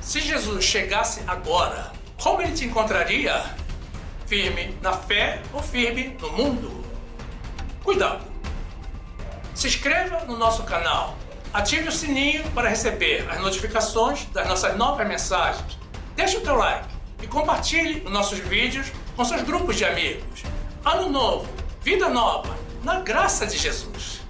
Se Jesus chegasse agora, como ele te encontraria? Firme na fé ou firme no mundo? Cuidado! Se inscreva no nosso canal, ative o sininho para receber as notificações das nossas novas mensagens. Deixe o teu like e compartilhe os nossos vídeos com seus grupos de amigos. Ano novo, vida nova, na graça de Jesus.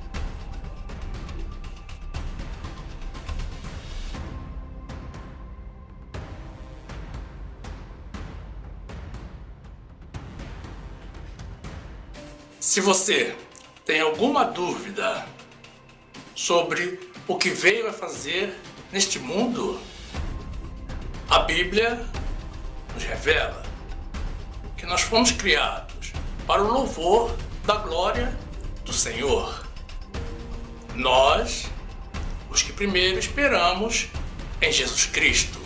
Se você tem alguma dúvida sobre o que veio a fazer neste mundo, a Bíblia nos revela que nós fomos criados para o louvor da glória do Senhor. Nós, os que primeiro esperamos em Jesus Cristo.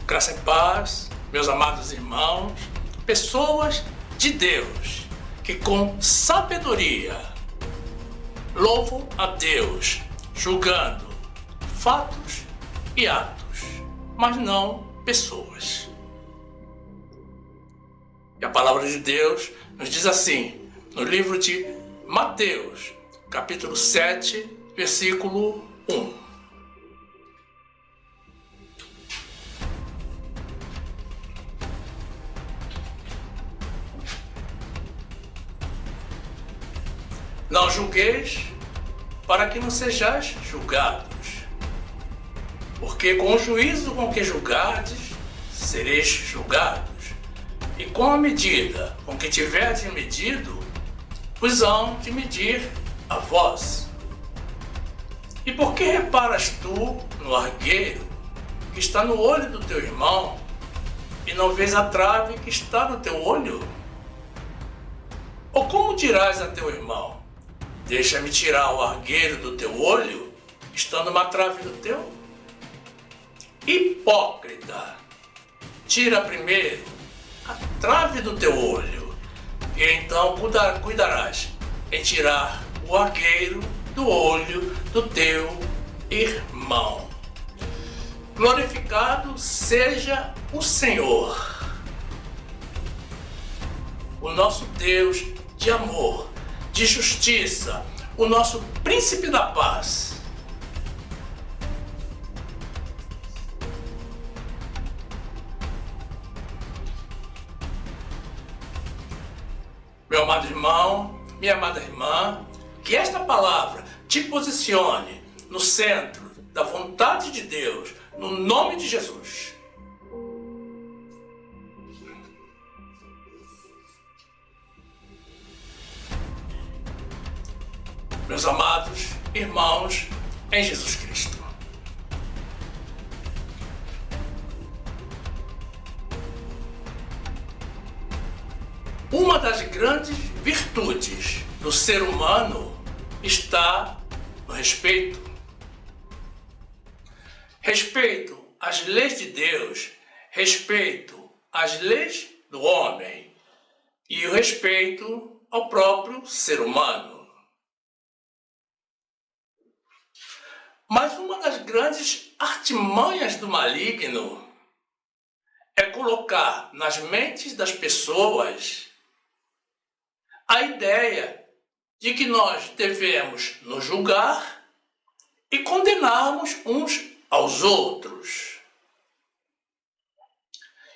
Graça e paz, meus amados irmãos, pessoas de Deus que com sabedoria louvam a Deus, julgando fatos e atos, mas não pessoas. E a palavra de Deus nos diz assim, no livro de Mateus, capítulo 7, versículo 1. Não julgueis, para que não sejais julgados. Porque com o juízo com que julgardes, sereis julgados. E com a medida com que tiverdes medido, vos hão de medir a vós. E por que reparas tu no argueiro que está no olho do teu irmão, e não vês a trave que está no teu olho? Ou como dirás a teu irmão, deixa-me tirar o argueiro do teu olho, estando uma trave do teu? Hipócrita, tira primeiro a trave do teu olho, e então cuidarás em tirar o argueiro do olho do teu irmão. Glorificado seja o Senhor, o nosso Deus de amor, de justiça, o nosso príncipe da paz. Meu amado irmão, minha amada irmã, que esta palavra te posicione no centro da vontade de Deus, no nome de Jesus. Meus amados irmãos em Jesus Cristo. Uma das grandes virtudes do ser humano está no respeito. Respeito às leis de Deus, respeito às leis do homem e o respeito ao próprio ser humano. Mas uma das grandes artimanhas do maligno é colocar nas mentes das pessoas a ideia de que nós devemos nos julgar e condenarmos uns aos outros.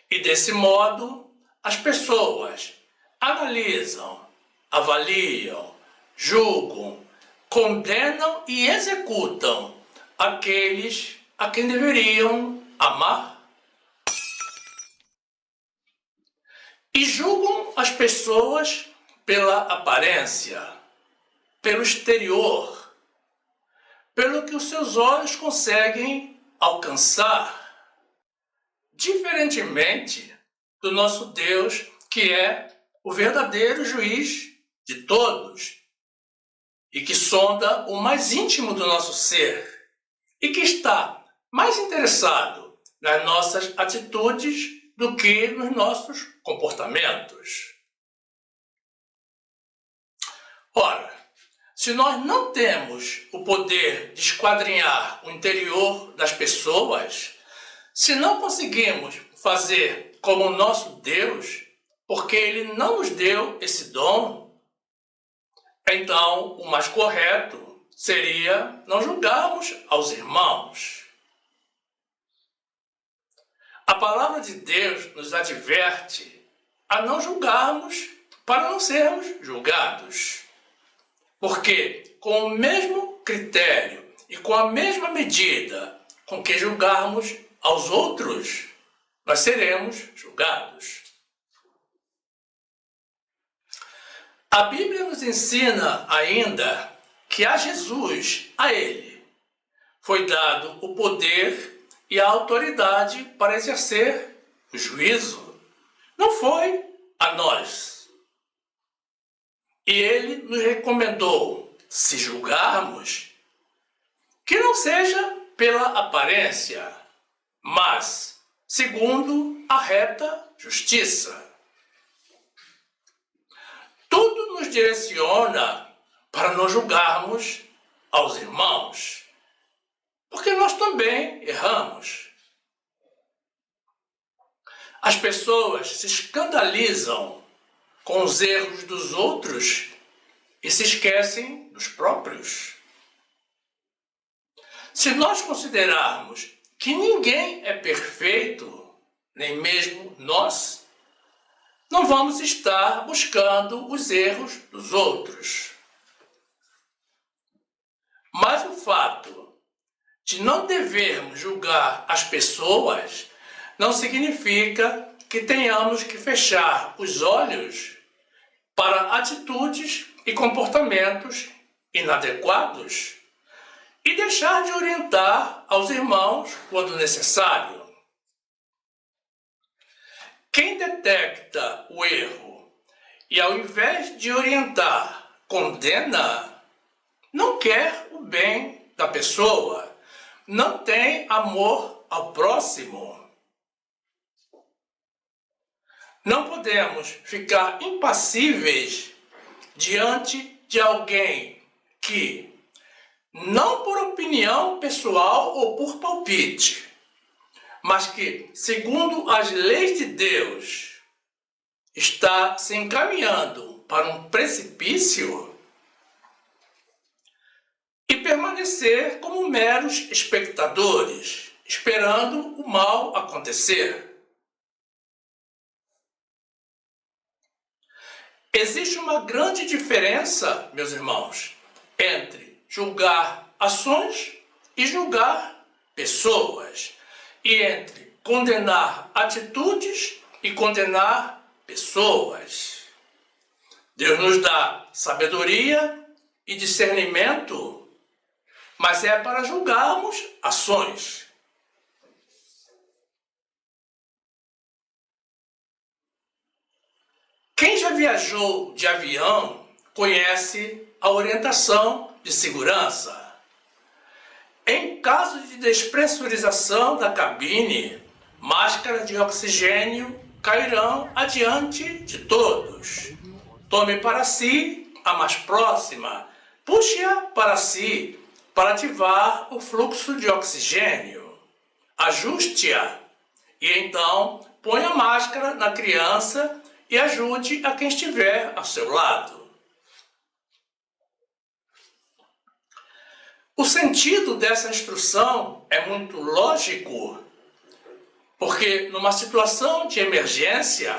E desse modo, as pessoas analisam, avaliam, julgam, condenam e executam aqueles a quem deveriam amar. E julgam as pessoas pela aparência, pelo exterior, pelo que os seus olhos conseguem alcançar. Diferentemente do nosso Deus, que é o verdadeiro juiz de todos e que sonda o mais íntimo do nosso ser e que está mais interessado nas nossas atitudes do que nos nossos comportamentos. Ora, Se nós não temos o poder de esquadrinhar o interior das pessoas, se não conseguimos fazer como o nosso Deus, porque Ele não nos deu esse dom, então o mais correto seria não julgarmos aos irmãos. A palavra de Deus nos adverte a não julgarmos para não sermos julgados. Porque com o mesmo critério e com a mesma medida com que julgarmos aos outros, nós seremos julgados. A Bíblia nos ensina ainda que a Jesus, a Ele, foi dado o poder e a autoridade para exercer o juízo. Não foi a nós. E Ele nos recomendou, se julgarmos, que não seja pela aparência, mas segundo a reta justiça. Tudo nos direciona para não julgarmos aos irmãos, porque nós também erramos. As pessoas se escandalizam com os erros dos outros e se esquecem dos próprios. Se nós considerarmos que ninguém é perfeito, nem mesmo nós, não vamos estar buscando os erros dos outros. Mas o fato de não devermos julgar as pessoas não significa que tenhamos que fechar os olhos para atitudes e comportamentos inadequados e deixar de orientar aos irmãos quando necessário. Quem detecta o erro e, ao invés de orientar, condena, não quer o bem da pessoa, não tem amor ao próximo. Não podemos ficar impassíveis diante de alguém que, não por opinião pessoal ou por palpite, mas que, segundo as leis de Deus, está se encaminhando para um precipício e permanecer como meros espectadores, esperando o mal acontecer. Existe uma grande diferença, meus irmãos, entre julgar ações e julgar pessoas, e entre condenar atitudes e condenar pessoas. Deus nos dá sabedoria e discernimento, mas é para julgarmos ações. Quem já viajou de avião conhece a orientação de segurança. Em caso de despressurização da cabine, máscaras de oxigênio cairão adiante de todos. Tome para si a mais próxima, puxe-a para si para ativar o fluxo de oxigênio. Ajuste-a e então ponha a máscara na criança e ajude a quem estiver ao seu lado. O sentido dessa instrução é muito lógico, porque numa situação de emergência,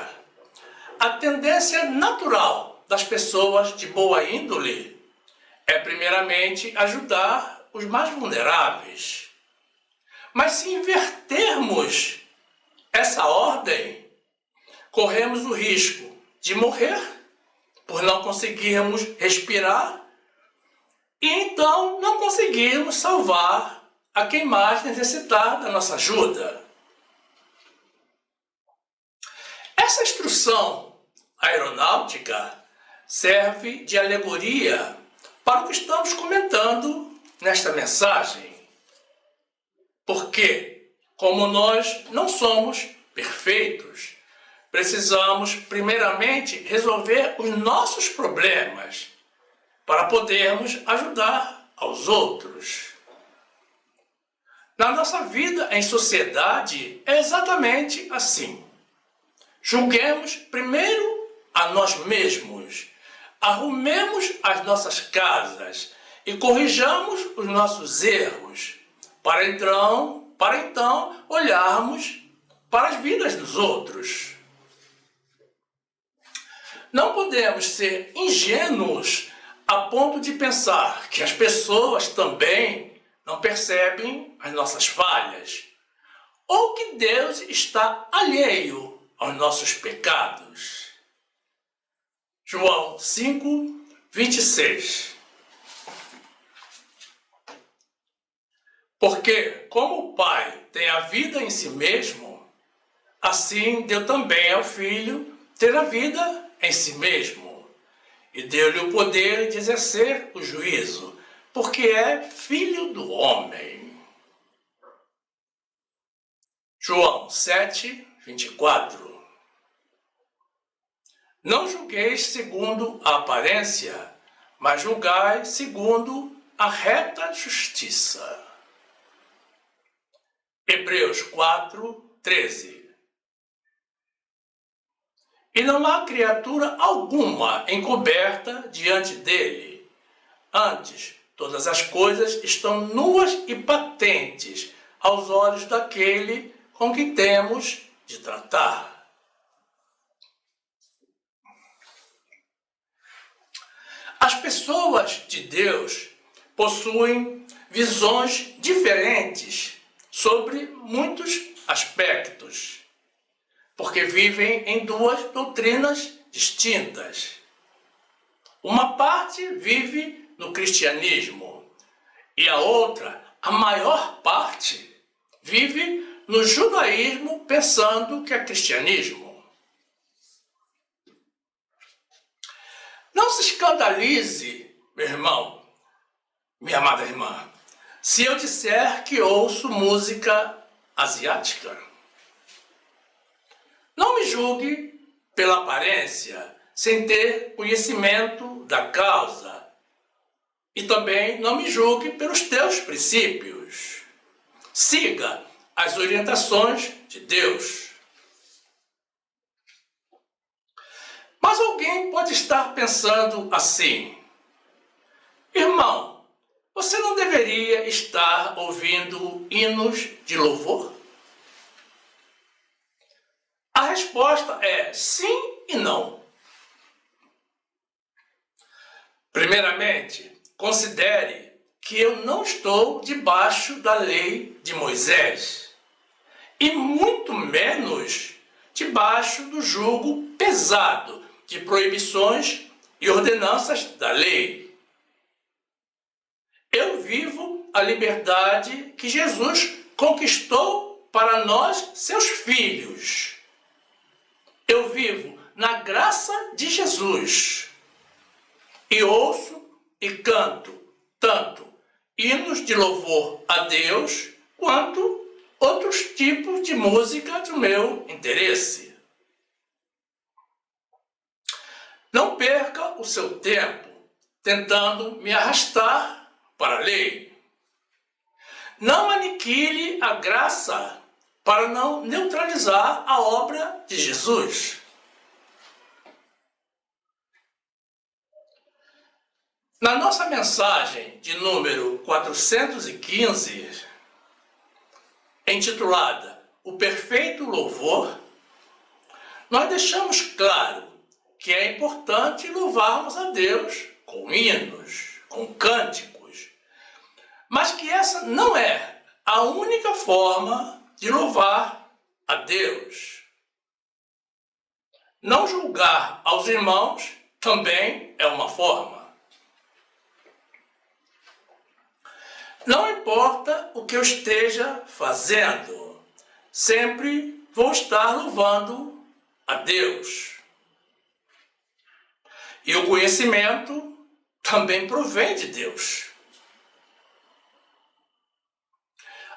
a tendência natural das pessoas de boa índole é primeiramente ajudar os mais vulneráveis. Mas se invertermos essa ordem, corremos o risco de morrer por não conseguirmos respirar e então não conseguirmos salvar a quem mais necessitar da nossa ajuda. Essa instrução aeronáutica serve de alegoria para o que estamos comentando nesta mensagem. Porque, como nós não somos perfeitos, precisamos primeiramente resolver os nossos problemas para podermos ajudar aos outros. Na nossa vida em sociedade é exatamente assim. Julguemos primeiro a nós mesmos, arrumemos as nossas casas e corrijamos os nossos erros, para então olharmos para as vidas dos outros. Não podemos ser ingênuos a ponto de pensar que as pessoas também não percebem as nossas falhas, ou que Deus está alheio aos nossos pecados. João 5, 26. Porque, como o Pai tem a vida em si mesmo, assim deu também ao Filho ter a vida em si mesmo, e deu-lhe o poder de exercer o juízo, porque é filho do homem. João 7, 24. Não julgueis segundo a aparência, mas julgai segundo a reta justiça. Hebreus 4, 13. E não há criatura alguma encoberta diante dele. Antes, todas as coisas estão nuas e patentes aos olhos daquele com que temos de tratar. As pessoas de Deus possuem visões diferentes sobre muitos aspectos, porque vivem em duas doutrinas distintas. Uma parte vive no cristianismo e a outra, a maior parte, vive no judaísmo pensando que é cristianismo. Não se escandalize, meu irmão, minha amada irmã, se eu disser que ouço música asiática. Não me julgue pela aparência, sem ter conhecimento da causa. E também não me julgue pelos teus princípios. Siga as orientações de Deus. Mas alguém pode estar pensando assim: irmão, você não deveria estar ouvindo hinos de louvor? A resposta é sim e não. Primeiramente, considere que eu não estou debaixo da lei de Moisés, e muito menos debaixo do jugo pesado de proibições e ordenanças da lei. Eu vivo a liberdade que Jesus conquistou para nós, seus filhos. Eu vivo na graça de Jesus e ouço e canto tanto hinos de louvor a Deus quanto outros tipos de música do meu interesse. Não perca o seu tempo tentando me arrastar para a lei. Não aniquile a graça para não neutralizar a obra de Jesus. Na nossa mensagem de número 415, intitulada O Perfeito Louvor, nós deixamos claro que é importante louvarmos a Deus com hinos, com cânticos, mas que essa não é a única forma de louvar a Deus. Não julgar aos irmãos também é uma forma. Não importa o que eu esteja fazendo, sempre vou estar louvando a Deus. E o conhecimento também provém de Deus.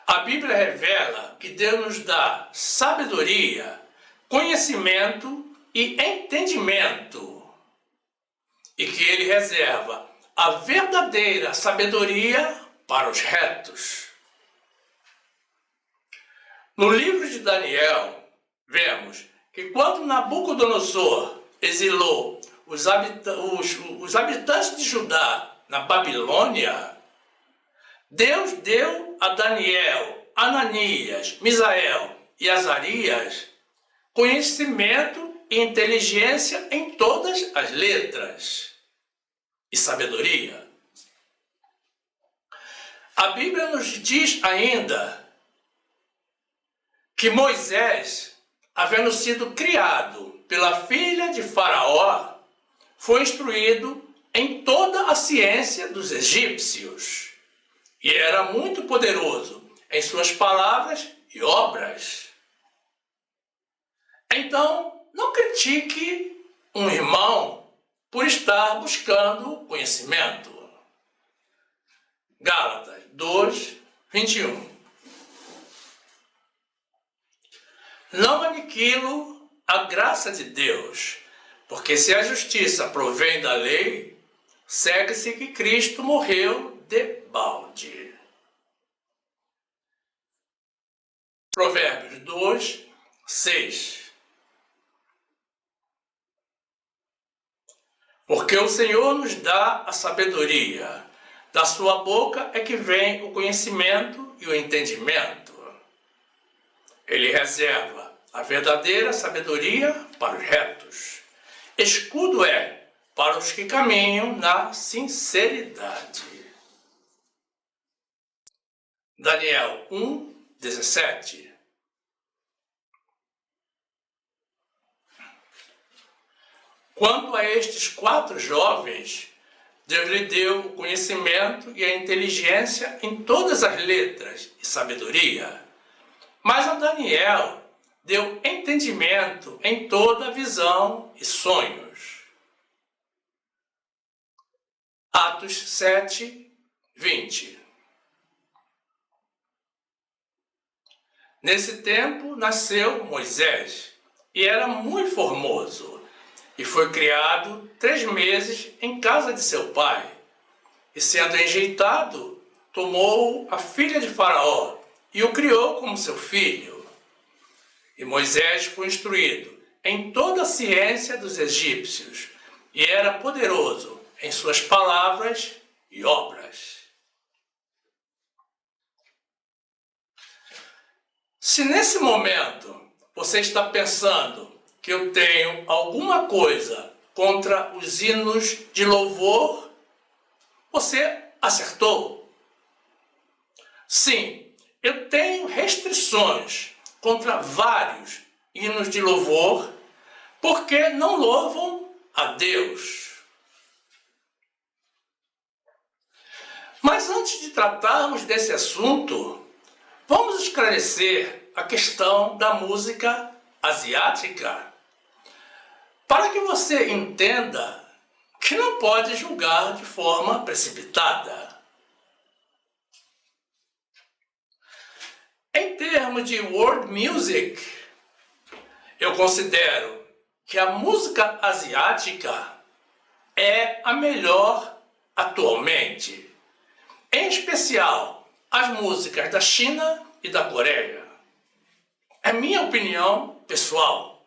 A Bíblia revela que Deus nos dá sabedoria, conhecimento e entendimento, e que Ele reserva a verdadeira sabedoria para os retos. No livro de Daniel, vemos que quando Nabucodonosor exilou os habitantes de Judá na Babilônia, Deus deu a Daniel, Ananias, Misael e Azarias conhecimento e inteligência em todas as letras e sabedoria. A Bíblia nos diz ainda que Moisés, havendo sido criado pela filha de Faraó, foi instruído em toda a ciência dos egípcios e era muito poderoso em suas palavras e obras. Então, não critique um irmão por estar buscando conhecimento. Gálatas 2, 21. Não aniquilo a graça de Deus, porque se a justiça provém da lei, segue-se que Cristo morreu debalde. Provérbios 2, 6. Porque o Senhor nos dá a sabedoria, da sua boca é que vem o conhecimento e o entendimento. Ele reserva a verdadeira sabedoria para os retos. Escudo é para os que caminham na sinceridade. Daniel 1, 17. Quanto a estes 4 jovens, Deus lhe deu o conhecimento e a inteligência em todas as letras e sabedoria. Mas a Daniel deu entendimento em toda a visão e sonhos. Atos 7, 20. Nesse tempo nasceu Moisés, e era muito formoso, e foi criado 3 meses em casa de seu pai. E sendo enjeitado, tomou a filha de Faraó e o criou como seu filho. E Moisés foi instruído em toda a ciência dos egípcios, e era poderoso em suas palavras e obras. Se nesse momento você está pensando que eu tenho alguma coisa contra os hinos de louvor, você acertou. Sim, eu tenho restrições contra vários hinos de louvor, porque não louvam a Deus. Mas antes de tratarmos desse assunto, vamos esclarecer a questão da música asiática, para que você entenda que não pode julgar de forma precipitada. Em termos de world music, eu considero que a música asiática é a melhor atualmente, em especial as músicas da China e da Coreia. É minha opinião pessoal.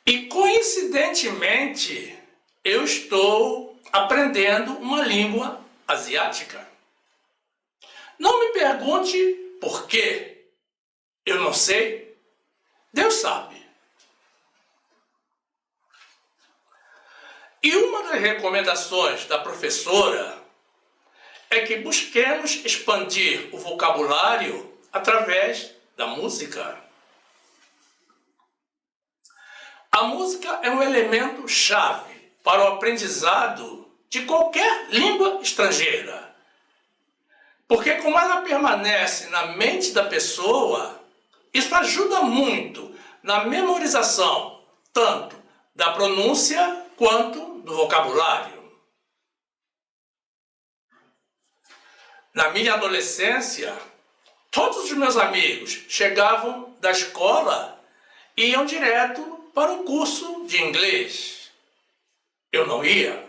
E coincidentemente, eu estou aprendendo uma língua asiática. Não me pergunte por quê. Eu não sei. Deus sabe. E uma das recomendações da professora é que busquemos expandir o vocabulário através da música. A música é um elemento chave para o aprendizado de qualquer língua estrangeira, porque como ela permanece na mente da pessoa, isso ajuda muito na memorização, tanto da pronúncia quanto do vocabulário. Na minha adolescência, todos os meus amigos chegavam da escola e iam direto para um curso de inglês. eu não ia.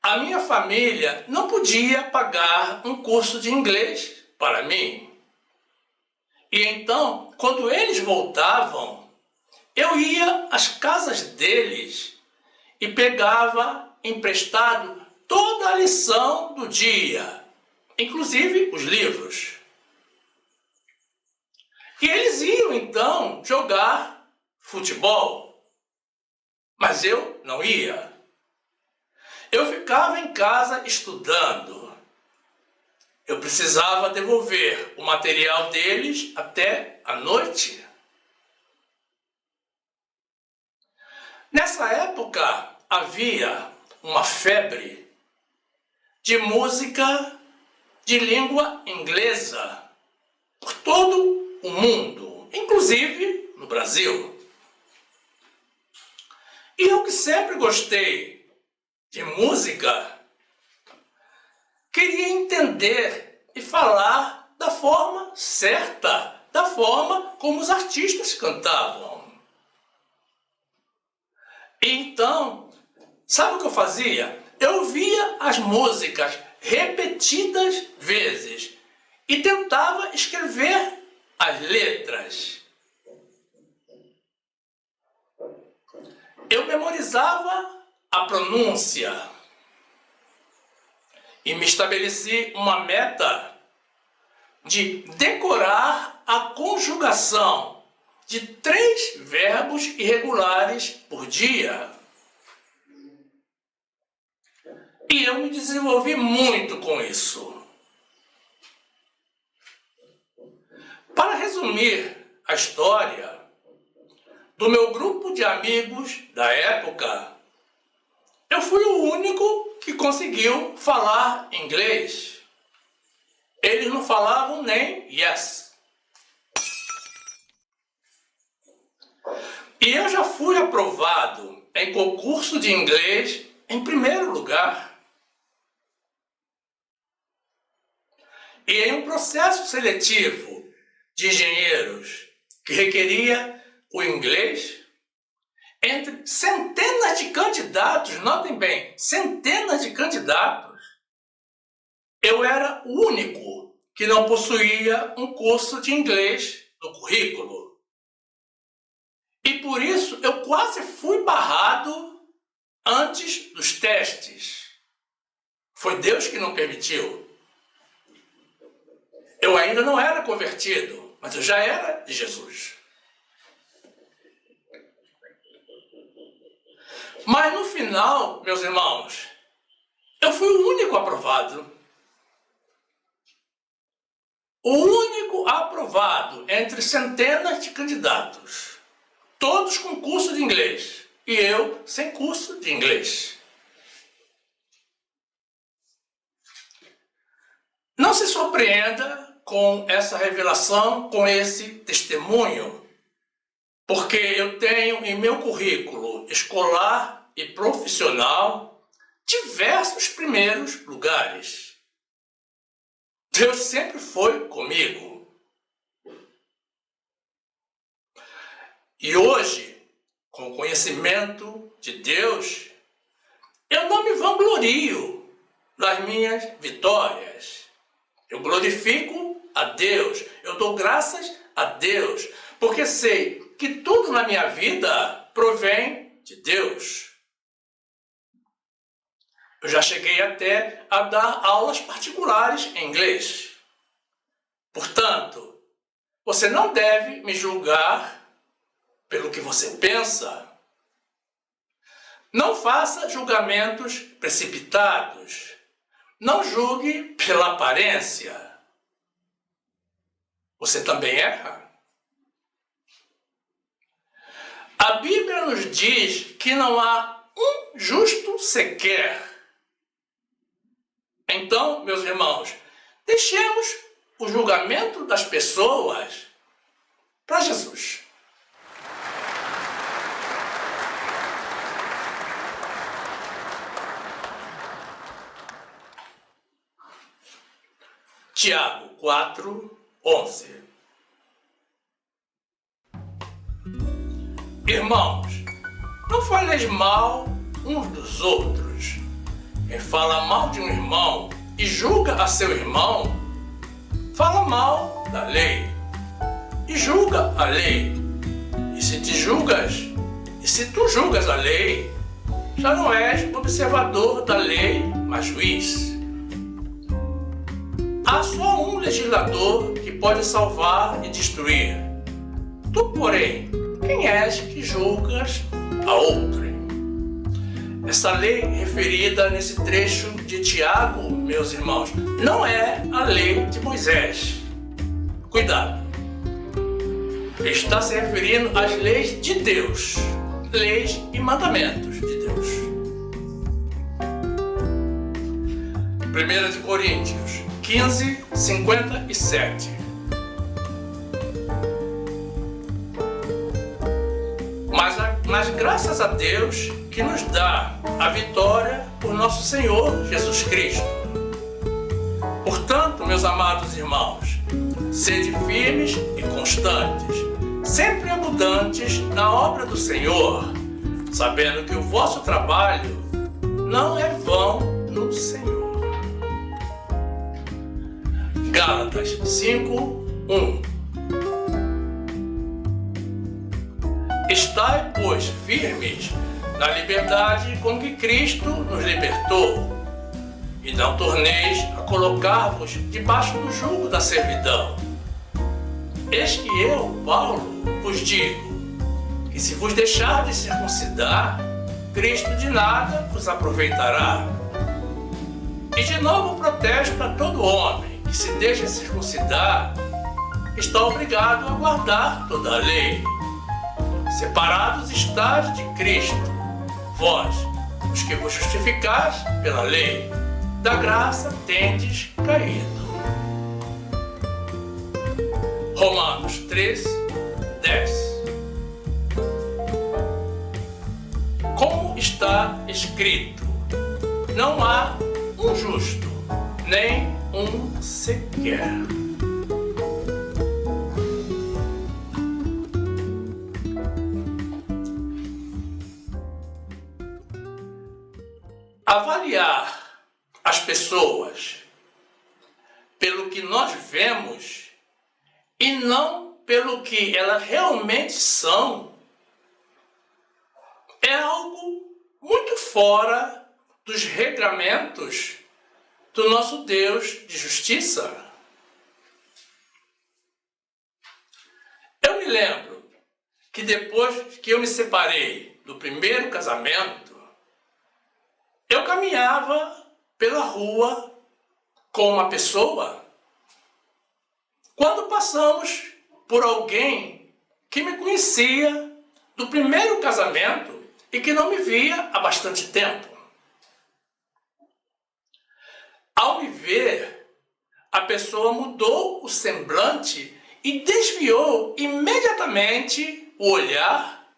A minha família não podia pagar um curso de inglês para mim. E então, quando eles voltavam, eu ia às casas deles e pegava emprestado toda a lição do dia, inclusive os livros. E eles iam então jogar futebol, mas eu não ia. Eu ficava em casa estudando. Eu precisava devolver o material deles até a noite. Nessa época havia uma febre de música de língua inglesa por todo o mundo, inclusive no Brasil. E eu que sempre gostei de música, queria entender e falar da forma certa, da forma como os artistas cantavam. E então, sabe o que eu fazia? Eu via as músicas repetidas vezes e tentava escrever as letras. Eu memorizava a pronúncia e me estabeleci uma meta de decorar a conjugação de 3 verbos irregulares por dia. E eu me desenvolvi muito com isso. Para resumir a história do meu grupo de amigos da época, eu fui o único que conseguiu falar inglês. Eles não falavam nem yes. E eu já fui aprovado em concurso de inglês em primeiro lugar. E em um processo seletivo de engenheiros que requeria o inglês, entre centenas de candidatos, notem bem, centenas de candidatos, eu era o único que não possuía um curso de inglês no currículo. E por isso eu quase fui barrado antes dos testes. Foi Deus que não permitiu. Eu ainda não era convertido, mas eu já era de Jesus. Mas no final, meus irmãos, eu fui o único aprovado. O único aprovado entre centenas de candidatos, todos com curso de inglês, e eu sem curso de inglês. Não se surpreenda com essa revelação, com esse testemunho, porque eu tenho em meu currículo escolar e profissional diversos primeiros lugares. Deus sempre foi comigo. E hoje, com o conhecimento de Deus, eu não me vanglorio das minhas vitórias. Eu glorifico a Deus, eu dou graças a Deus, porque sei que tudo na minha vida provém de Deus. Eu já cheguei até a dar aulas particulares em inglês. Portanto, você não deve me julgar pelo que você pensa. Não faça julgamentos precipitados. Não julgue pela aparência. Você também erra. A Bíblia nos diz que não há um justo sequer. Então, meus irmãos, deixemos o julgamento das pessoas para Jesus. Tiago 4:11. Irmãos, Não faleis mal uns dos outros. Quem fala mal de um irmão e julga a seu irmão, fala mal da lei e julga a lei. E se tu julgas a lei, já não és observador da lei, mas juiz. Há só um legislador que pode salvar e destruir. Tu, porém, quem és que julgas a outrem? Essa lei referida nesse trecho de Tiago, meus irmãos, não é a lei de Moisés. Cuidado! Está se referindo às leis de Deus, leis e mandamentos de Deus. 1 Coríntios 15, 57. Mas graças a Deus que nos dá a vitória por nosso Senhor Jesus Cristo. Portanto, meus amados irmãos, sede firmes e constantes, sempre abundantes na obra do Senhor, sabendo que o vosso trabalho não é vão no Senhor. Gálatas 5, 1. Estai, pois, firmes na liberdade com que Cristo nos libertou, e não torneis a colocar-vos debaixo do jugo da servidão. Eis que eu, Paulo, vos digo, que se vos deixardes circuncidar, Cristo de nada vos aproveitará. E de novo protesto a todo homem que se deixa circuncidar, está obrigado a guardar toda a lei. Separados estáis de Cristo, vós, os que vos justificais pela lei, da graça tendes caído. Romanos 3, 10. Como está escrito, não há um justo, nem um sequer. Avaliar as pessoas pelo que nós vemos e não pelo que elas realmente são é algo muito fora dos regramentos do nosso Deus de justiça. Eu me lembro que depois que eu me separei do primeiro casamento, eu caminhava pela rua com uma pessoa quando passamos por alguém que me conhecia do primeiro casamento e que não me via há bastante tempo. Ao me ver, a pessoa mudou o semblante e desviou imediatamente o olhar,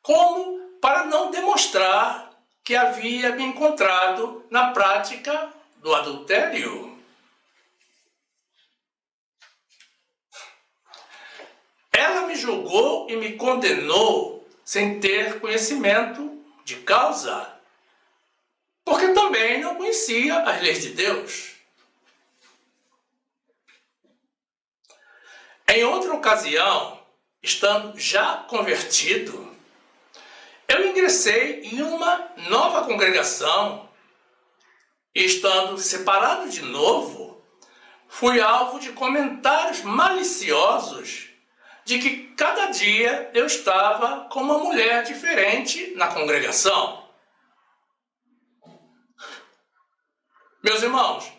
como para não demonstrar que havia me encontrado na prática do adultério. Ela me julgou e me condenou sem ter conhecimento de causa, porque também não conhecia as leis de Deus. Em outra ocasião, estando já convertido, eu ingressei em uma nova congregação e, estando separado de novo, fui alvo de comentários maliciosos de que cada dia eu estava com uma mulher diferente na congregação. Meus irmãos,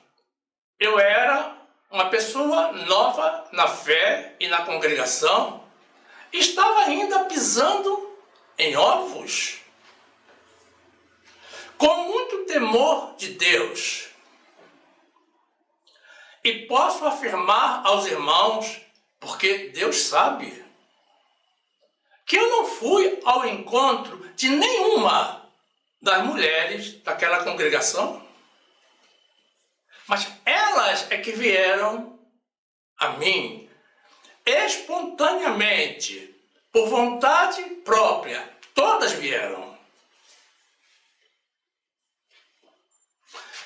eu era uma pessoa nova na fé e na congregação e estava ainda pisando em ovos. Com muito temor de Deus. E posso afirmar aos irmãos, porque Deus sabe, que eu não fui ao encontro de nenhuma das mulheres daquela congregação, mas elas é que vieram a mim espontaneamente, por vontade própria, Todas vieram.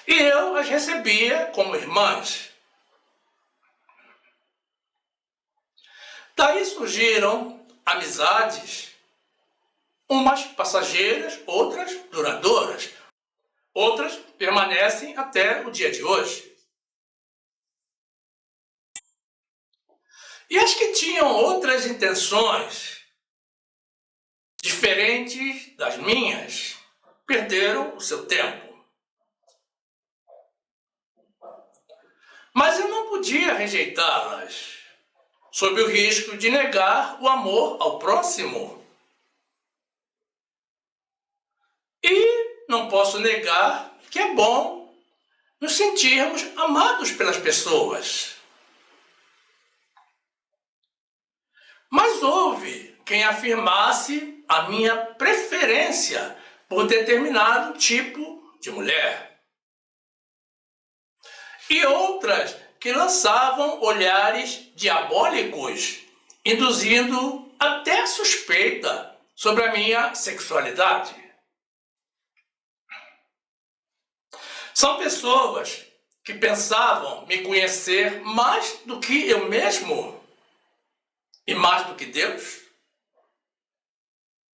E eu as recebia como irmãs. Daí surgiram amizades, umas passageiras, outras duradouras. Outras permanecem até o dia de hoje. E as que tinham outras intenções, diferentes das minhas, perderam o seu tempo. Mas eu não podia rejeitá-las, sob o risco de negar o amor ao próximo. E não posso negar que é bom nos sentirmos amados pelas pessoas. Mas houve quem afirmasse a minha preferência por determinado tipo de mulher. E outras que lançavam olhares diabólicos, induzindo até suspeita sobre a minha sexualidade. São pessoas que pensavam me conhecer mais do que eu mesmo e mais do que Deus,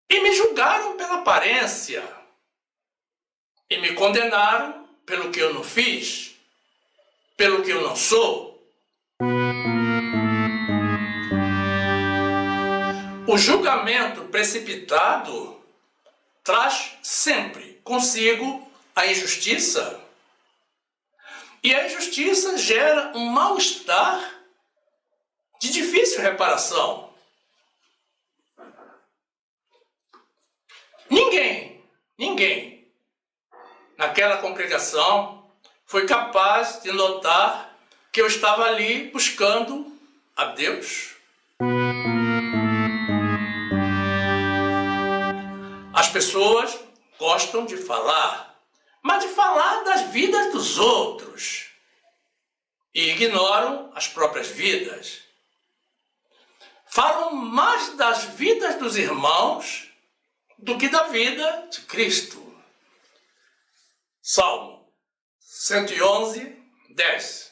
e me julgaram pela aparência e me condenaram pelo que eu não fiz, pelo que eu não sou. O julgamento precipitado traz sempre consigo a injustiça. E a injustiça gera um mal-estar de difícil reparação. Ninguém naquela congregação foi capaz de notar que eu estava ali buscando a Deus. As pessoas gostam de falar, mas de falar das vidas dos outros e ignoram as próprias vidas. Falam mais das vidas dos irmãos do que da vida de Cristo. Salmo 111, 10.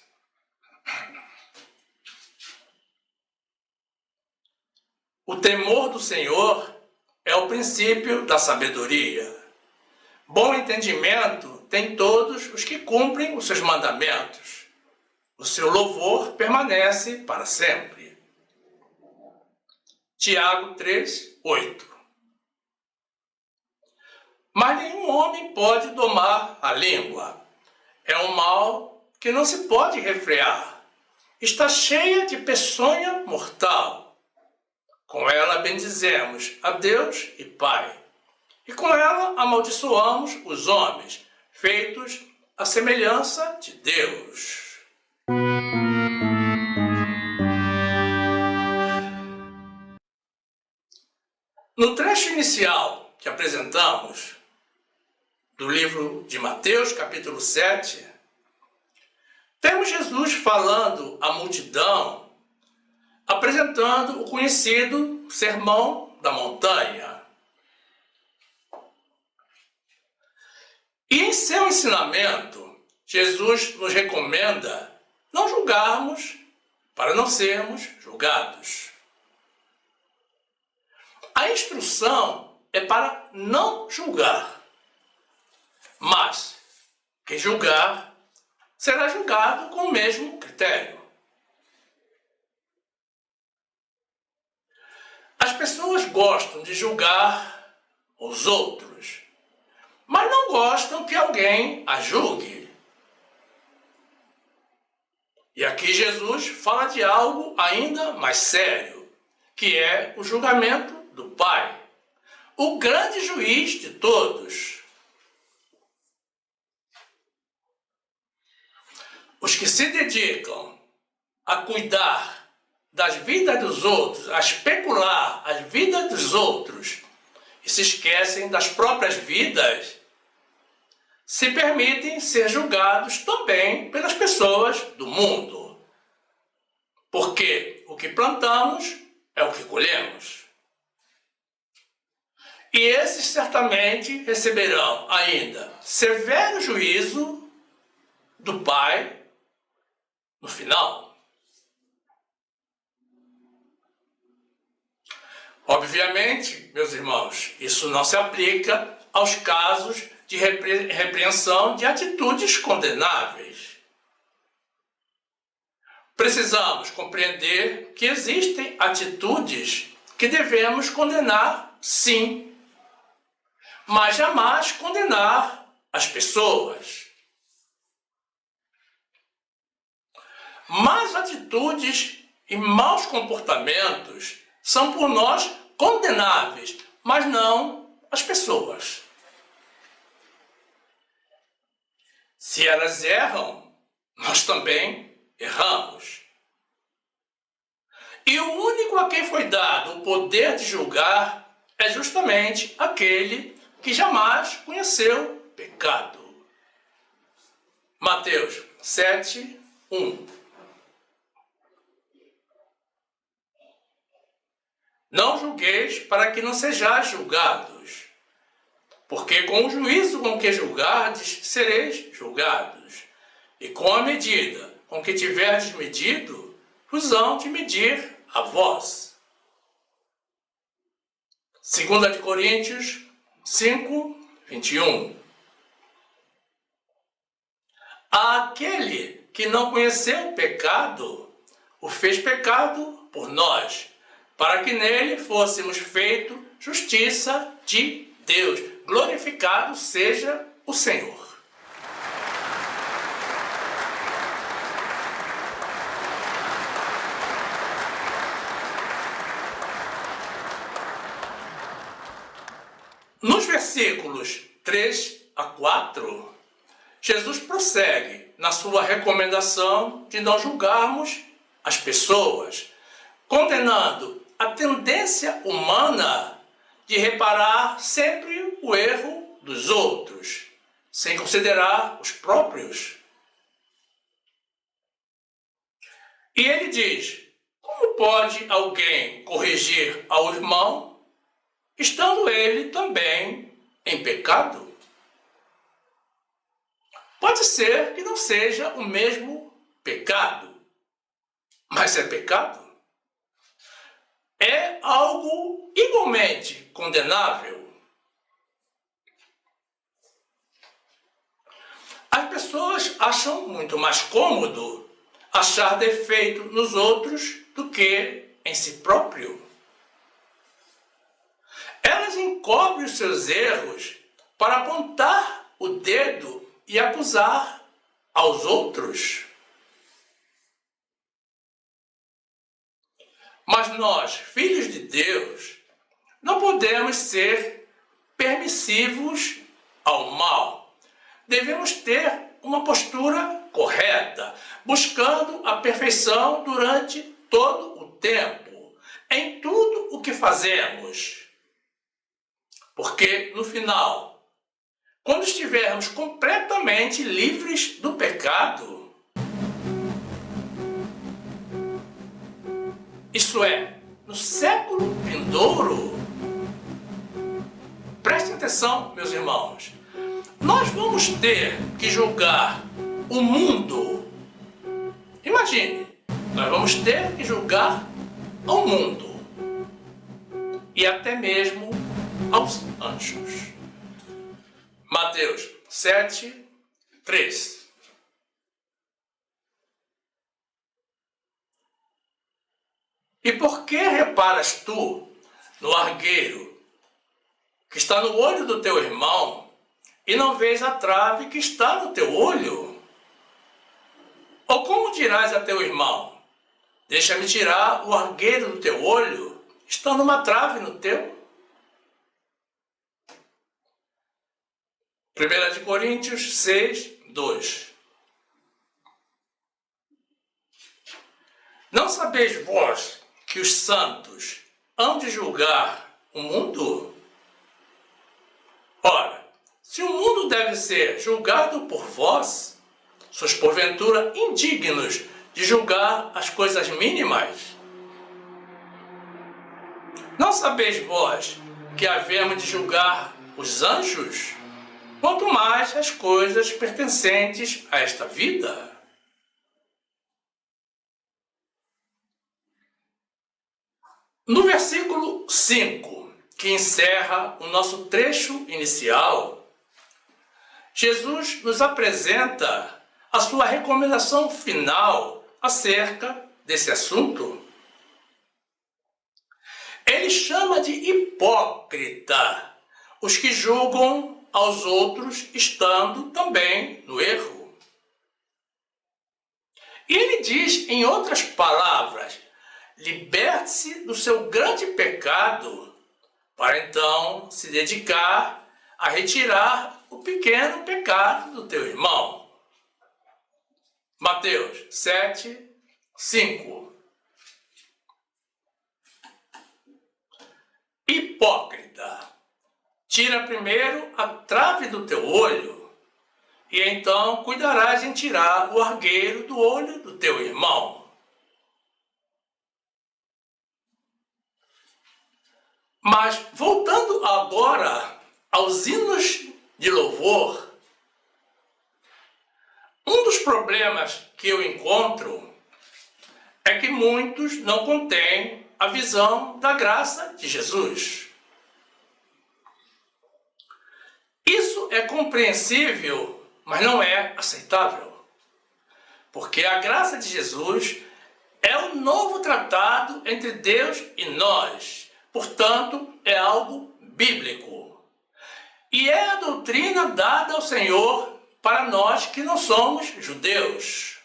O temor do Senhor é o princípio da sabedoria. Bom entendimento tem todos os que cumprem os seus mandamentos. O seu louvor permanece para sempre. Tiago 3, 8. Mas nenhum homem pode domar a língua. É um mal que não se pode refrear. Está cheia de peçonha mortal. Com ela bendizemos a Deus e Pai. E com ela amaldiçoamos os homens, feitos à semelhança de Deus. No trecho inicial que apresentamos, do livro de Mateus, capítulo 7, temos Jesus falando à multidão, apresentando o conhecido Sermão da Montanha. E em seu ensinamento, Jesus nos recomenda não julgarmos para não sermos julgados. A instrução é para não julgar. Mas quem julgar será julgado com o mesmo critério. As pessoas gostam de julgar os outros, mas não gostam que alguém a julgue. E aqui Jesus fala de algo ainda mais sério, que é o julgamento do Pai, o grande juiz de todos. Os que se dedicam a cuidar das vidas dos outros, a especular as vidas dos outros e se esquecem das próprias vidas, se permitem ser julgados também pelas pessoas do mundo. Porque o que plantamos é o que colhemos. E esses certamente receberão ainda severo juízo do Pai no final. Obviamente, meus irmãos, isso não se aplica aos casos de repreensão de atitudes condenáveis. Precisamos compreender que existem atitudes que devemos condenar, sim, mas jamais condenar as pessoas. Más atitudes e maus comportamentos são por nós condenáveis, mas não as pessoas. Se elas erram, nós também erramos. E o único a quem foi dado o poder de julgar é justamente aquele que jamais conheceu pecado. Mateus 7, 1. Não julgueis para que não sejais julgados, porque com o juízo com que julgardes, sereis julgados, e com a medida com que tiverdes medido, vos hão de medir a vós. 2 Coríntios 5, 21. Aquele que não conheceu o pecado, o fez pecado por nós, para que nele fôssemos feito justiça de Deus. Glorificado seja o Senhor. Nos versículos 3 a 4, Jesus prossegue na sua recomendação de não julgarmos as pessoas, condenando a tendência humana de reparar sempre o erro dos outros, sem considerar os próprios. E ele diz: como pode alguém corrigir ao irmão, estando ele também em pecado? Pode ser que não seja o mesmo pecado, mas é pecado. É algo igualmente condenável. As pessoas acham muito mais cômodo achar defeito nos outros do que em si próprio. Elas encobrem os seus erros para apontar o dedo e acusar aos outros. Mas nós, filhos de Deus, não podemos ser permissivos ao mal. Devemos ter uma postura correta, buscando a perfeição durante todo o tempo, em tudo o que fazemos. Porque, no final, quando estivermos completamente livres do pecado, isso é, no século vindouro, prestem atenção, meus irmãos, nós vamos ter que julgar o mundo. Imagine, nós vamos ter que julgar ao mundo e até mesmo aos anjos. Mateus 7, 3. E por que reparas tu no argueiro que está no olho do teu irmão e não vês a trave que está no teu olho? Ou como dirás a teu irmão: deixa-me tirar o argueiro do teu olho, estando uma trave no teu? 1 Coríntios 6, 2. Não sabeis vós que os santos hão de julgar o mundo? Ora, se o mundo deve ser julgado por vós, sois porventura indignos de julgar as coisas mínimas? Não sabeis vós que havemos de julgar os anjos, quanto mais as coisas pertencentes a esta vida. No versículo 5, que encerra o nosso trecho inicial, Jesus nos apresenta a sua recomendação final acerca desse assunto. Ele chama de hipócrita os que julgam aos outros estando também no erro. E ele diz, em outras palavras, liberte-se do seu grande pecado para então se dedicar a retirar o pequeno pecado do teu irmão. Mateus 7, 5. Hipócrita, tira primeiro a trave do teu olho, e então cuidarás em tirar o argueiro do olho do teu irmão. Mas, voltando agora aos hinos de louvor, um dos problemas que eu encontro é que muitos não contêm a visão da graça de Jesus. Isso é compreensível, mas não é aceitável, porque a graça de Jesus é o novo tratado entre Deus e nós. Portanto, é algo bíblico. E é a doutrina dada ao Senhor para nós que não somos judeus.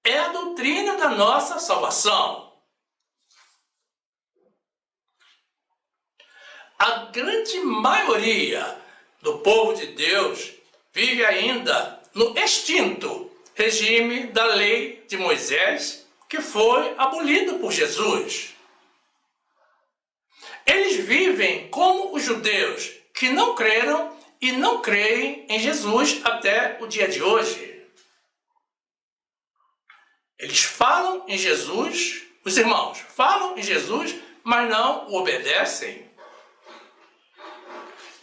É a doutrina da nossa salvação. A grande maioria do povo de Deus vive ainda no extinto regime da lei de Moisés, que foi abolido por Jesus. Eles vivem como os judeus que não creram e não creem em Jesus até o dia de hoje. Eles falam em Jesus, os irmãos falam em Jesus, mas não o obedecem.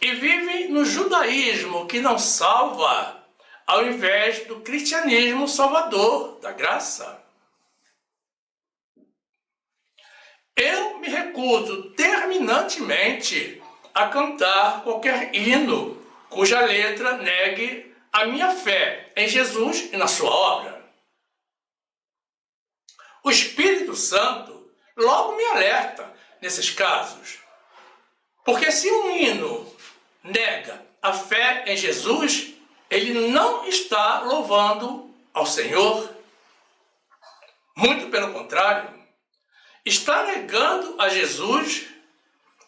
E vivem no judaísmo que não salva, ao invés do cristianismo salvador da graça. Eu me recuso terminantemente a cantar qualquer hino cuja letra negue a minha fé em Jesus e na sua obra. O Espírito Santo logo me alerta nesses casos, porque se um hino nega a fé em Jesus, ele não está louvando ao Senhor. Muito pelo contrário, está negando a Jesus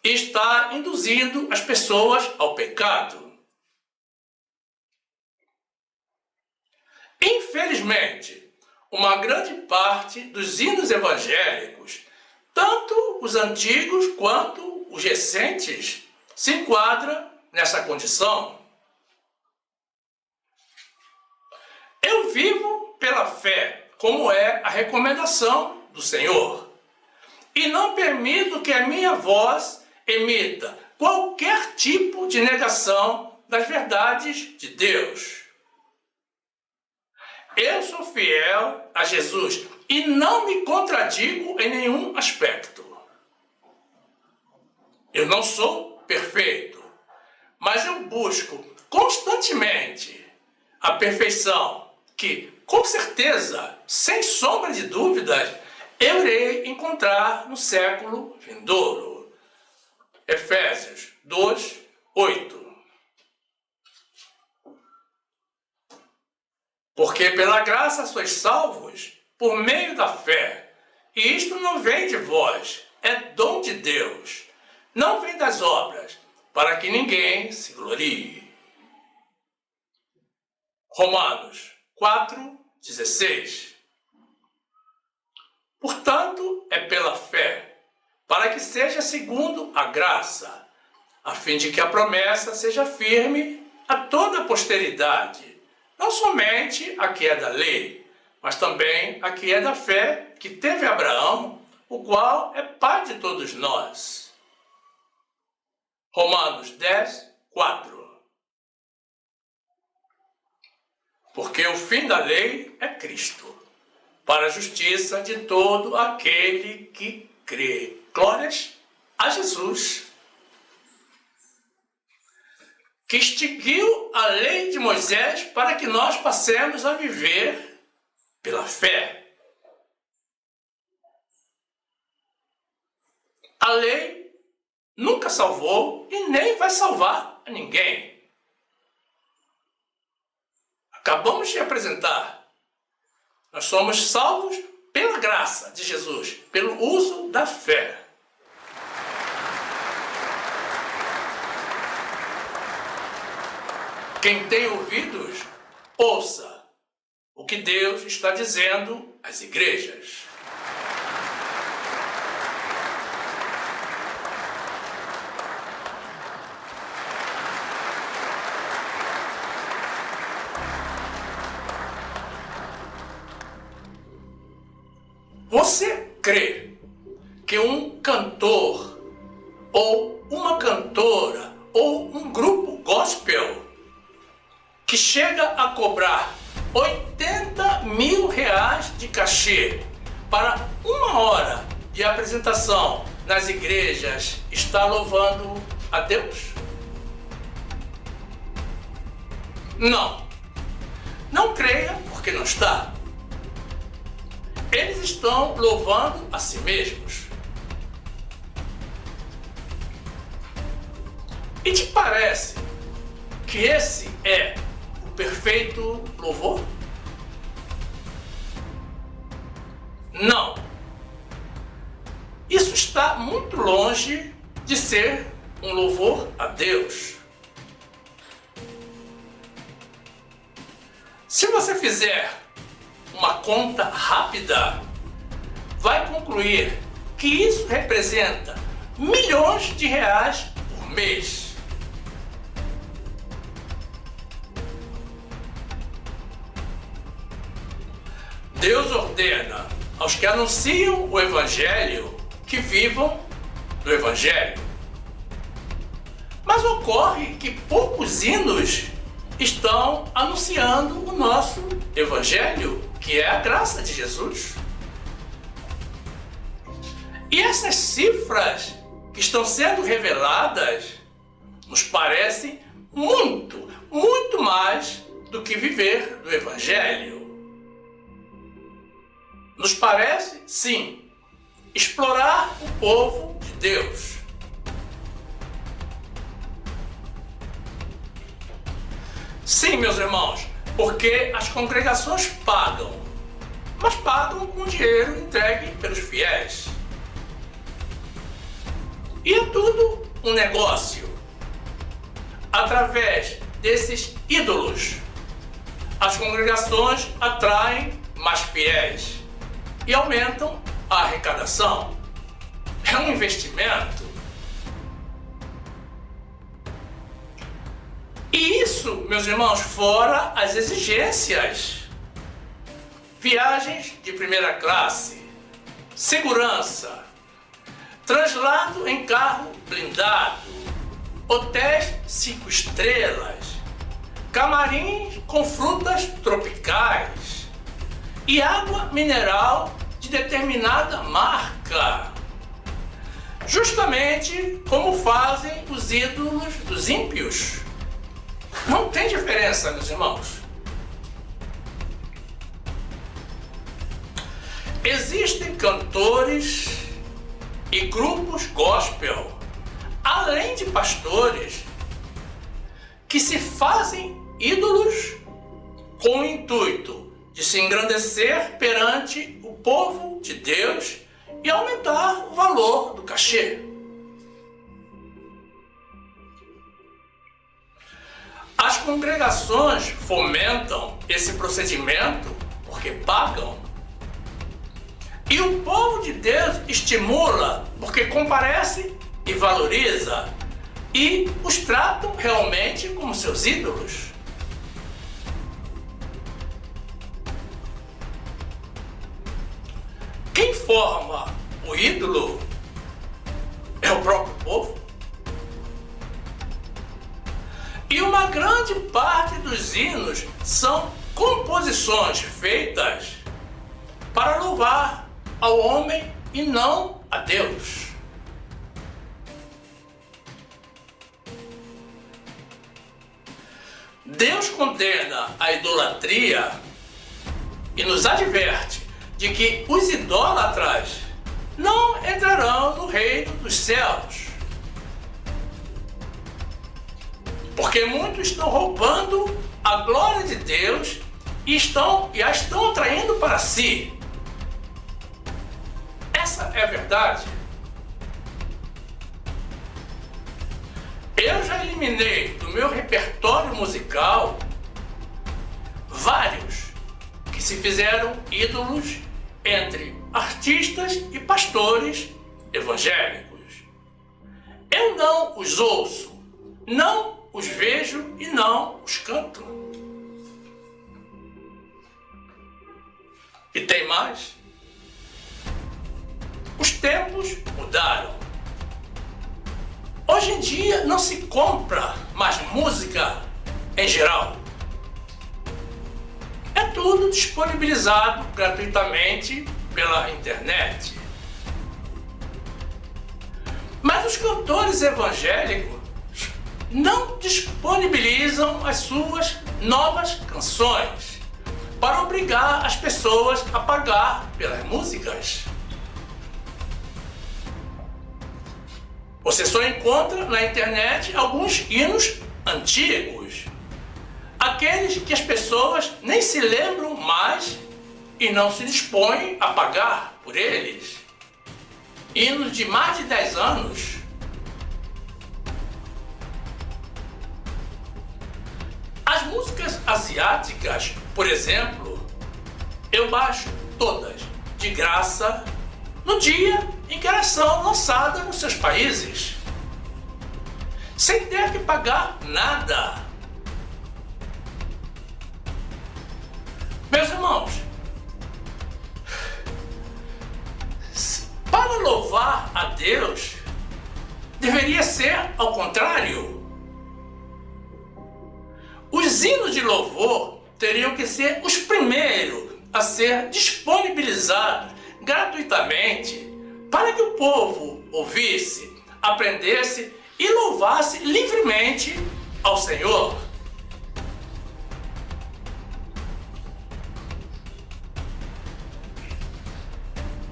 e está induzindo as pessoas ao pecado. Infelizmente, uma grande parte dos hinos evangélicos, tanto os antigos quanto os recentes, se enquadra nessa condição. Eu vivo pela fé, como é a recomendação do Senhor, e não permito que a minha voz emita qualquer tipo de negação das verdades de Deus. Eu sou fiel a Jesus e não me contradigo em nenhum aspecto. Eu não sou perfeito, mas eu busco constantemente a perfeição que, com certeza, sem sombra de dúvidas, eu irei encontrar no século vindouro. Efésios 2, 8. Porque pela graça sois salvos por meio da fé, e isto não vem de vós, é dom de Deus, não vem das obras, para que ninguém se glorie. Romanos 4, 16. Portanto, é pela fé, para que seja segundo a graça, a fim de que a promessa seja firme a toda a posteridade, não somente a que é da lei, mas também a que é da fé que teve Abraão, o qual é pai de todos nós. Romanos 10, 4. Porque o fim da lei é Cristo, para a justiça de todo aquele que crê. Glórias a Jesus, que extinguiu a lei de Moisés para que nós passemos a viver pela fé. A lei nunca salvou e nem vai salvar a ninguém. Acabamos de apresentar. Nós somos salvos pela graça de Jesus, pelo uso da fé. Quem tem ouvidos, ouça o que Deus está dizendo às igrejas. Você crê que um cantor, ou uma cantora, ou um grupo gospel que chega a cobrar 80 mil reais de cachê para 1 hora de apresentação nas igrejas está louvando a Deus? Não. Não creia porque não está. Eles estão louvando a si mesmos. E te parece que esse é o perfeito louvor? Não. Isso está muito longe de ser um louvor a Deus. Se você fizer uma conta rápida, vai concluir que isso representa milhões de reais por mês. Deus ordena aos que anunciam o Evangelho que vivam do Evangelho. Mas ocorre que poucos hinos estão anunciando o nosso Evangelho, que é a graça de Jesus. E essas cifras que estão sendo reveladas nos parecem muito, muito mais do que viver do Evangelho. Nos parece, sim, explorar o povo de Deus. Sim, meus irmãos, porque as congregações pagam, mas pagam com dinheiro entregue pelos fiéis. E é tudo um negócio. Através desses ídolos, as congregações atraem mais fiéis e aumentam a arrecadação. É um investimento. E isso, meus irmãos, fora as exigências. Viagens de primeira classe, segurança, translado em carro blindado, hotéis 5 estrelas, camarins com frutas tropicais e água mineral de determinada marca. Justamente como fazem os ídolos dos ímpios. Não tem diferença, meus irmãos. Existem cantores e grupos gospel, além de pastores, que se fazem ídolos com o intuito de se engrandecer perante o povo de Deus e aumentar o valor do cachê. As congregações fomentam esse procedimento porque pagam. E o povo de Deus estimula porque comparece e valoriza e os tratam realmente como seus ídolos. Quem forma o ídolo é o próprio povo. E uma grande parte dos hinos são composições feitas para louvar ao homem e não a Deus. Deus condena a idolatria e nos adverte de que os idólatras não entrarão no reino dos céus. Porque muitos estão roubando a glória de Deus e a estão atraindo para si. Essa é a verdade. Eu já eliminei do meu repertório musical vários que se fizeram ídolos entre artistas e pastores evangélicos. Eu não os ouço, não os vejo e não os canto. E tem mais. Os tempos mudaram. Hoje em dia não se compra mais música em geral. É tudo disponibilizado gratuitamente pela internet. Mas os cantores evangélicos não disponibilizam as suas novas canções para obrigar as pessoas a pagar pelas músicas. Você só encontra na internet alguns hinos antigos, aqueles que as pessoas nem se lembram mais e não se dispõem a pagar por eles. Hinos de mais de 10 anos. As músicas asiáticas, por exemplo, eu baixo todas de graça no dia em que elas são lançadas nos seus países, sem ter que pagar nada. Meus irmãos, para louvar a Deus, deveria ser ao contrário. Os hinos de louvor teriam que ser os primeiros a ser disponibilizados gratuitamente para que o povo ouvisse, aprendesse e louvasse livremente ao Senhor.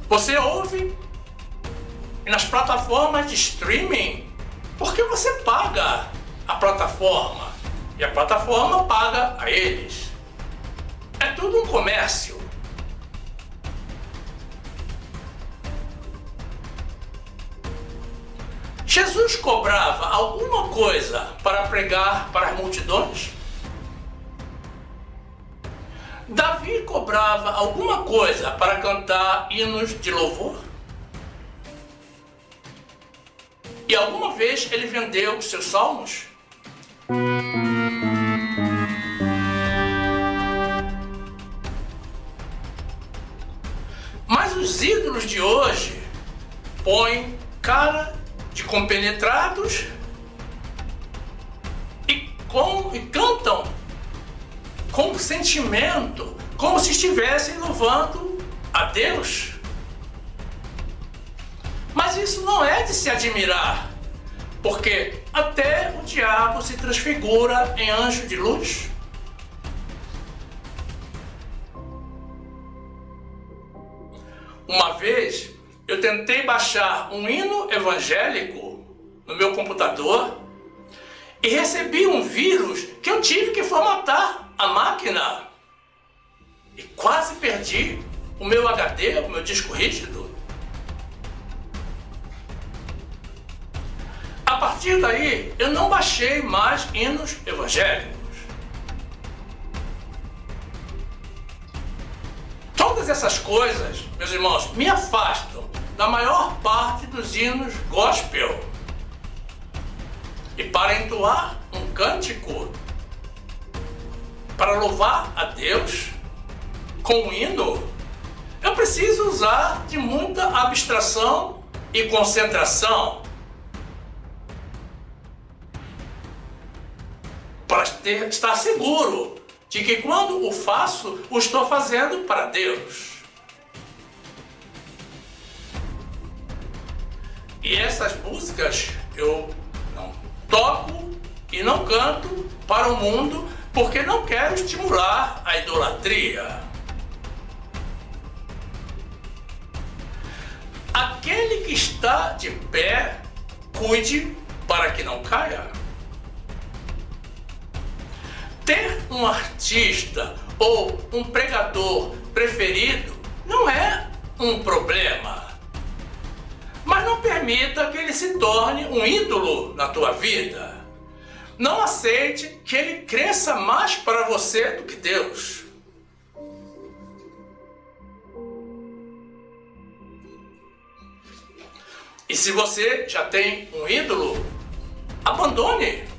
Você ouve nas plataformas de streaming porque você paga a plataforma e a plataforma paga a eles. É tudo um comércio. Jesus cobrava alguma coisa para pregar para as multidões? Davi cobrava alguma coisa para cantar hinos de louvor? E alguma vez ele vendeu os seus salmos? Mas os ídolos de hoje põem cara de compenetrados e cantam com sentimento, como se estivessem louvando a Deus. Mas isso não é de se admirar, porque até o diabo se transfigura em anjo de luz. Uma vez eu tentei baixar um hino evangélico no meu computador e recebi um vírus que eu tive que formatar a máquina e quase perdi o meu HD, o meu disco rígido. A partir daí, eu não baixei mais hinos evangélicos. Todas essas coisas, meus irmãos, me afastam da maior parte dos hinos gospel. E para entoar um cântico, para louvar a Deus com um hino, eu preciso usar de muita abstração e concentração. para estar seguro de que quando o faço, o estou fazendo para Deus. E essas músicas eu não toco e não canto para o mundo porque não quero estimular a idolatria. Aquele que está de pé, cuide para que não caia. Ter um artista ou um pregador preferido não é um problema. Mas não permita que ele se torne um ídolo na tua vida. Não aceite que ele cresça mais para você do que Deus. E se você já tem um ídolo, abandone.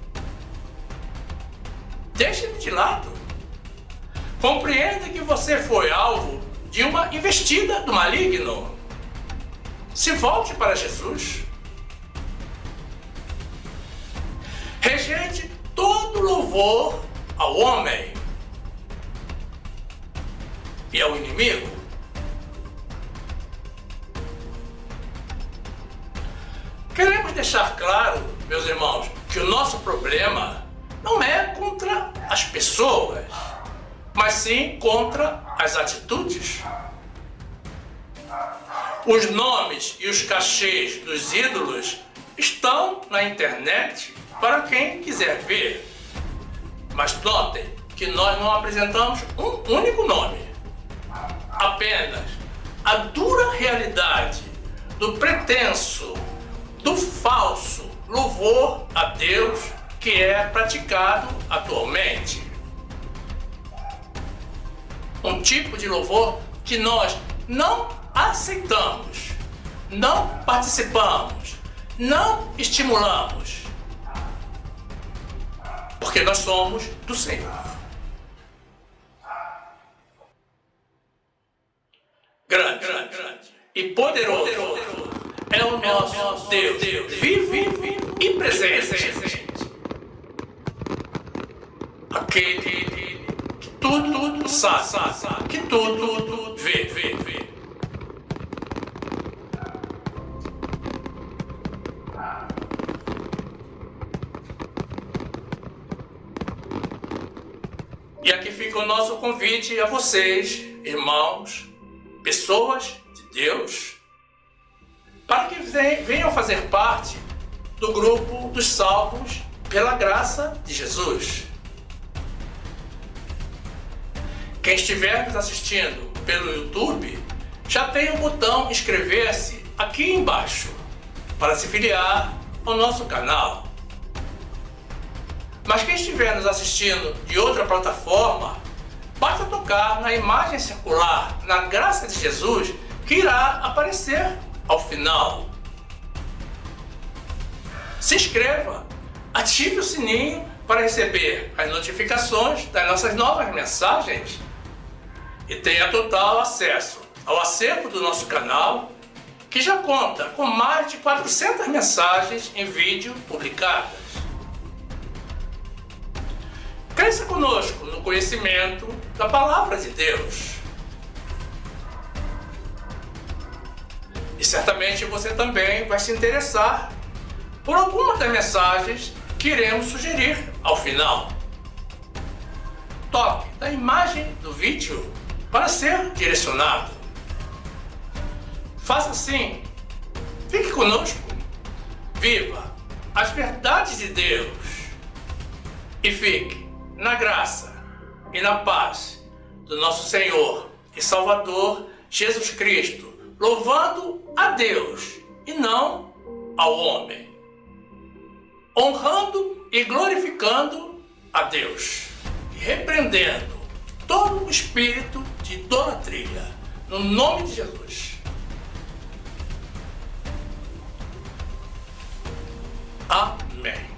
Deixe ele de lado. Compreenda que você foi alvo de uma investida do maligno. Se volte para Jesus. Rejeite todo louvor ao homem e ao inimigo. Queremos deixar claro, meus irmãos, que o nosso problema não é contra as pessoas, mas sim contra as atitudes. Os nomes e os cachês dos ídolos estão na internet para quem quiser ver. Mas notem que nós não apresentamos um único nome. Apenas a dura realidade do pretenso, do falso louvor a Deus que é praticado atualmente. Um tipo de louvor que nós não aceitamos, não participamos, não estimulamos, porque nós somos do Senhor. Grande e poderoso é o nosso Deus, vivo e presente. Aquele que tudo sabe, que tudo vê. E aqui fica o nosso convite a vocês, irmãos, pessoas de Deus, para que venham fazer parte do grupo dos salvos pela graça de Jesus. Quem estiver nos assistindo pelo YouTube, já tem o botão inscrever-se aqui embaixo para se filiar ao nosso canal. Mas quem estiver nos assistindo de outra plataforma, basta tocar na imagem circular, na graça de Jesus, que irá aparecer ao final. Se inscreva, ative o sininho para receber as notificações das nossas novas mensagens e tenha total acesso ao acervo do nosso canal, que já conta com mais de 400 mensagens em vídeo publicadas. Cresça conosco no conhecimento da Palavra de Deus. E certamente você também vai se interessar por algumas das mensagens que iremos sugerir ao final. Toque na imagem do vídeo para ser direcionado. Faça assim, fique conosco, viva as verdades de Deus e fique na graça e na paz do nosso Senhor e Salvador Jesus Cristo, louvando a Deus e não ao homem, honrando e glorificando a Deus e repreendendo todo o espírito de idolatria, no nome de Jesus. Amém.